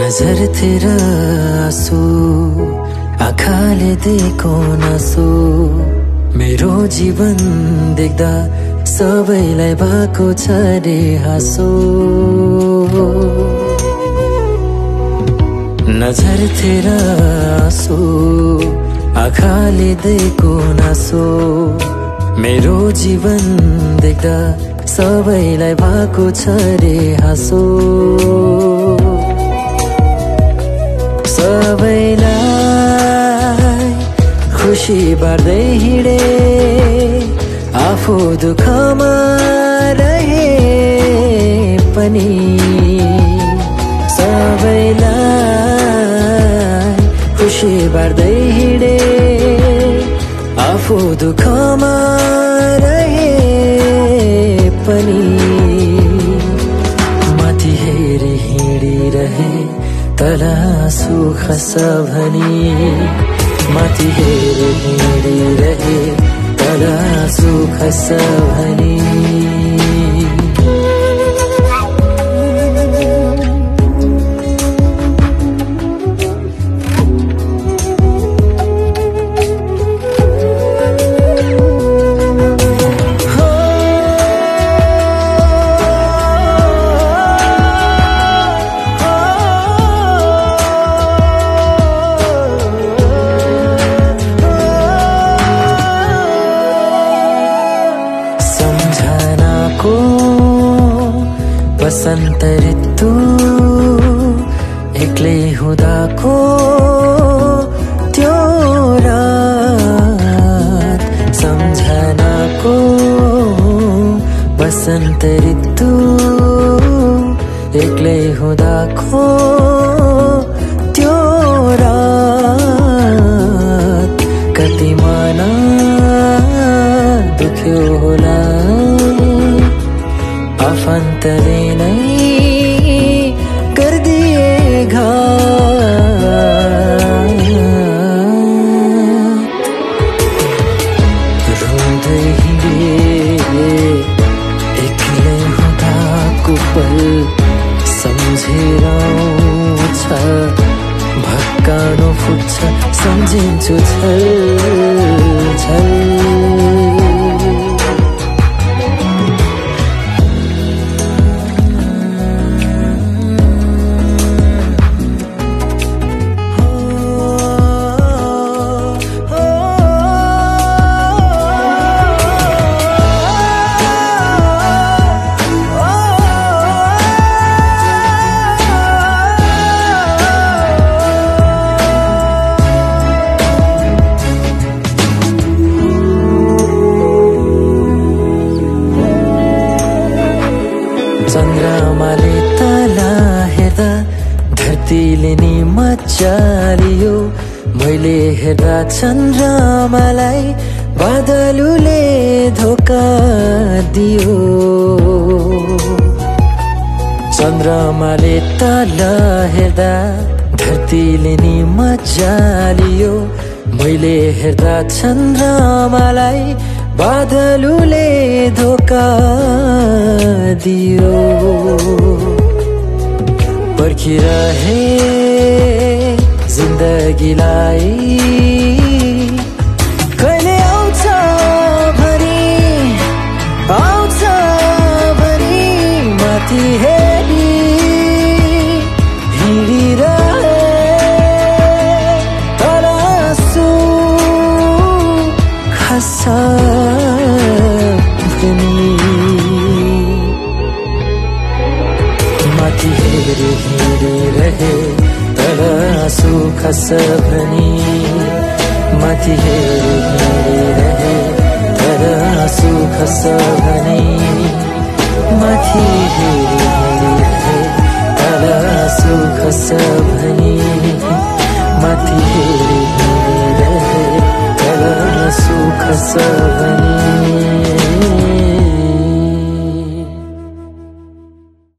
नजर तेरा आँसु आँखाले दिएको नासो मेरो जीवन देख्दा सबैलाई भएको छ रे हाँसो नजर तेरा आँसु आँखाले दिएको नासो मेरो जीवन देख्दा सबैलाई भएको छ रे हाँसो सबैलाई खुसी बाँड्दै हिँडे आफू दुःखमा रहे पनि सबैलाई खुसी बाँड्दै हिँडे आफू दुःखमा रहे पनि माथि हेरी हिँडिरहे तल आँसु खस भनी माथि हेरी हिँडिरहे तल आँसु खस भनी बसन्त ऋतु एक्लै हुँदाको त्यो रात सम्झनाको बसन्त ऋतु एक्लै हुँदाको त्यो रात कति मन दुख्यो होला आफन्तले नै गरिदिए घात रुँदै हिँडे एक्लै हुँदाको पल सम्झेर आउँछ भक्कानो फुट्छ सम्झिन्छु छल छल चन्द्रमाले तल हेर्दा धरतीले नि मचालियो मैले हेर्दा चन्द्रमालाई बादलुले धोका दियो चन्द्रमाले तल हेर्दा धरतीले नि मचालियो मैले हेर्दा चन्द्रमालाई बादलुले धोका दियो पर्खिरहे जिन्दगीलाई कहिले आउँछ भनी माथि हेरी हिँडिरहे तल आँसु खस माथि हेरी हिँडिरहे तल आँसु खस भनी माथि हेरी हिँडिरहे तल आँसु खस भनी माथि हेरी हिँडिरहे तल आँसु खस भनी माथि हेरी हिँडिरहे तल आँसु खस भनी